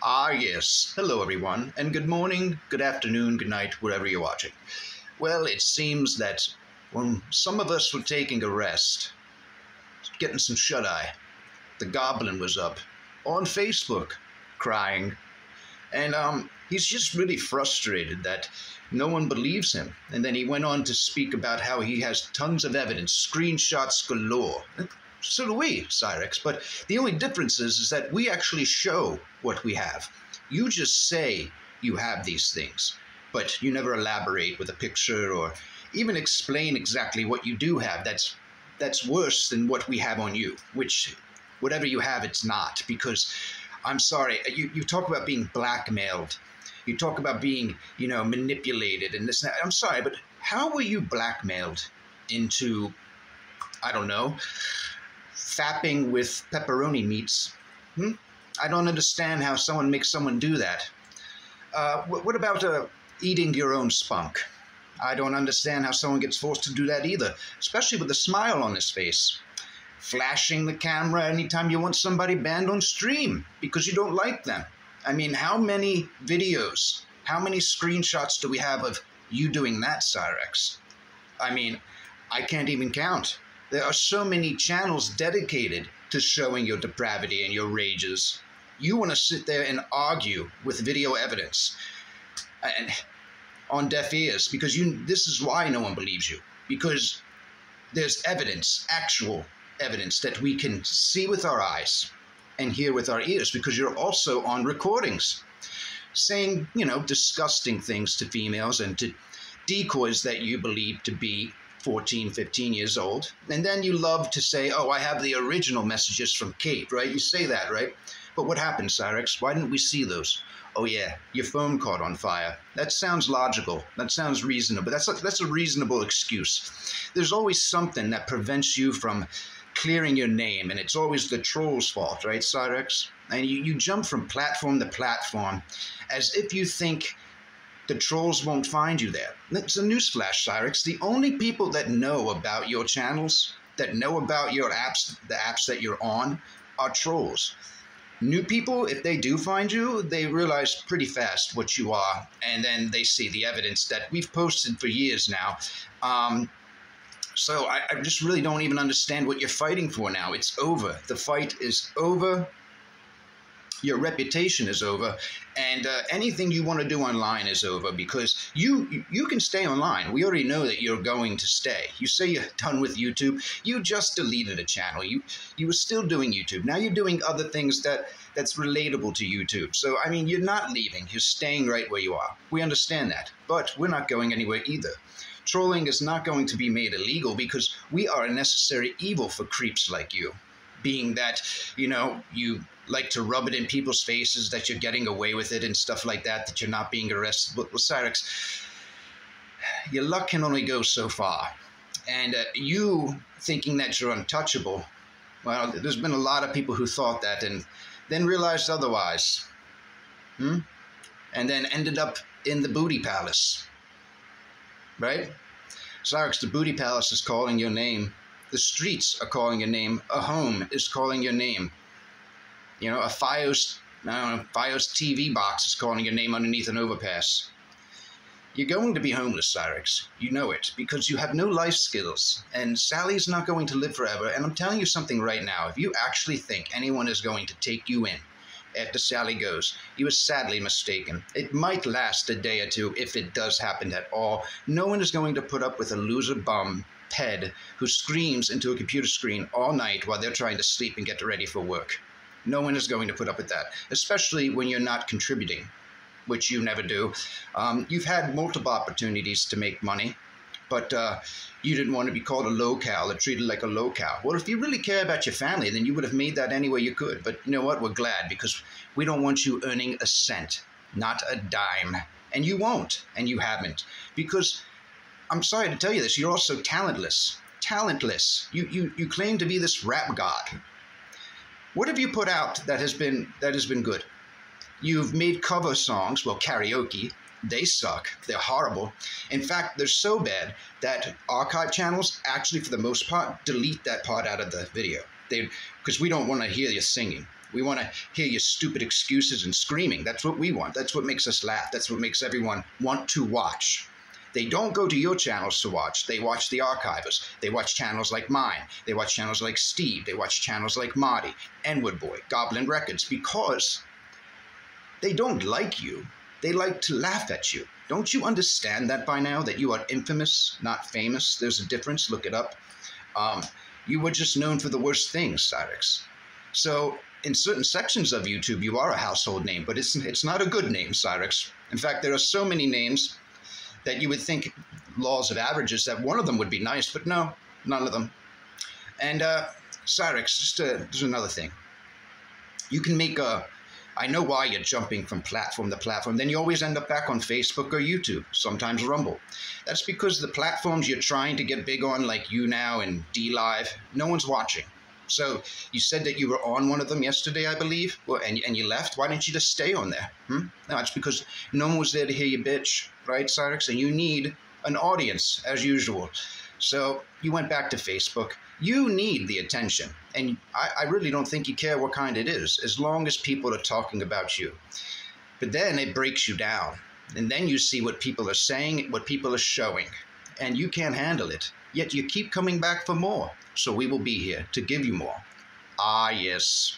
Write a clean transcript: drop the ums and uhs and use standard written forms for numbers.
Ah, yes. Hello, everyone, and good morning, good afternoon, good night, wherever you're watching. Well, it seems that when some of us were taking a rest, getting some shut-eye, the goblin was up on Facebook crying. And he's just really frustrated that no one believes him. And then he went on to speak about how he has tons of evidence, screenshots galore. So do we, Cyrex. But the only difference is that we actually show what we have. You just say you have these things, but you never elaborate with a picture or even explain exactly what you do have. That's worse than what we have on you, which whatever you have, it's not. Because I'm sorry, you talk about being blackmailed. You talk about being, manipulated and this and that. I'm sorry, but how were you blackmailed into, I don't know, fapping with pepperoni meats? I don't understand how someone makes someone do that. What about eating your own spunk? I don't understand how someone gets forced to do that either, especially with a smile on his face. Flashing the camera anytime you want somebody banned on stream because you don't like them. I mean, how many videos, how many screenshots do we have of you doing that, Cyrex? I mean, I can't even count. There are so many channels dedicated to showing your depravity and your rages. You want to sit there and argue with video evidence and on deaf ears because this is why no one believes you. Because there's evidence, actual evidence that we can see with our eyes and hear with our ears, because you're also on recordings saying, disgusting things to females and to decoys that you believe to be 14, 15 years old. And then you love to say, oh, I have the original messages from Kate, right? You say that, right? But what happened, Cyrex? Why didn't we see those? Oh, yeah, your phone caught on fire. That sounds logical. That sounds reasonable. That's a reasonable excuse. There's always something that prevents you from clearing your name, and it's always the troll's fault, right, Cyrex? And you jump from platform to platform as if you think the trolls won't find you there. It's a newsflash, Cyrex. The only people that know about your channels, that know about your apps, the apps that you're on, are trolls. New people, if they do find you, they realize pretty fast what you are, and then they see the evidence that we've posted for years now. So I just really don't even understand what you're fighting for now. It's over. The fight is over. Your reputation is over, and anything you want to do online is over, because you can stay online. We already know that you're going to stay. You say you're done with YouTube. You just deleted a channel. You were still doing YouTube. Now you're doing other things that's relatable to YouTube. So, I mean, you're not leaving. You're staying right where you are. We understand that, but we're not going anywhere either. Trolling is not going to be made illegal because we are a necessary evil for creeps like you. Being that, you like to rub it in people's faces that you're getting away with it and stuff like that, that you're not being arrested. But Cyrex, your luck can only go so far. And you thinking that you're untouchable, well, there's been a lot of people who thought that and then realized otherwise. And then ended up in the booty palace. Right? Cyrex, the booty palace is calling your name. The streets are calling your name. A home is calling your name. A Fios TV box is calling your name underneath an overpass. You're going to be homeless, Cyrex. You know it, because you have no life skills. And Sally's not going to live forever. And I'm telling you something right now. If you actually think anyone is going to take you in after Sally goes, you are sadly mistaken. It might last a day or two if it does happen at all. No one is going to put up with a loser bum head who screams into a computer screen all night while they're trying to sleep and get ready for work. No one is going to put up with that, especially when you're not contributing, which you never do. You've had multiple opportunities to make money, but you didn't want to be called a locale or treated like a locale. Well, if you really care about your family, then you would have made that any way you could. But you know what? We're glad, because we don't want you earning a cent, not a dime. And you won't, and you haven't. Because, I'm sorry to tell you this, you're also talentless. Talentless. You claim to be this rap god. What have you put out that has been good? You've made cover songs, well, karaoke. They suck. They're horrible. In fact, they're so bad that archive channels actually, for the most part, delete that part out of the video. Because we don't want to hear you singing. We want to hear your stupid excuses and screaming. That's what we want. That's what makes us laugh. That's what makes everyone want to watch. They don't go to your channels to watch. They watch the archivers. They watch channels like mine. They watch channels like Steve. They watch channels like Marty, N-Word Boy, Goblin Records, because they don't like you. They like to laugh at you. Don't you understand that by now, that you are infamous, not famous? There's a difference. Look it up. You were just known for the worst things, Cyrix. So in certain sections of YouTube, you are a household name, but it's not a good name, Cyrix. In fact, there are so many names that you would think, laws of averages, that one of them would be nice, but no, none of them. And Cyrix, there's another thing. You can make I know why you're jumping from platform to platform. Then you always end up back on Facebook or YouTube, sometimes Rumble. That's because the platforms you're trying to get big on, like YouNow and DLive, no one's watching. So you said that you were on one of them yesterday, I believe, and you left. Why didn't you just stay on there? No, it's because no one was there to hear you bitch, right, Cyrix? And you need an audience, as usual. So you went back to Facebook. You need the attention, and I really don't think you care what kind it is, as long as people are talking about you. But then it breaks you down, and then you see what people are saying, what people are showing, and you can't handle it. Yet you keep coming back for more. So we will be here to give you more. Ah, yes.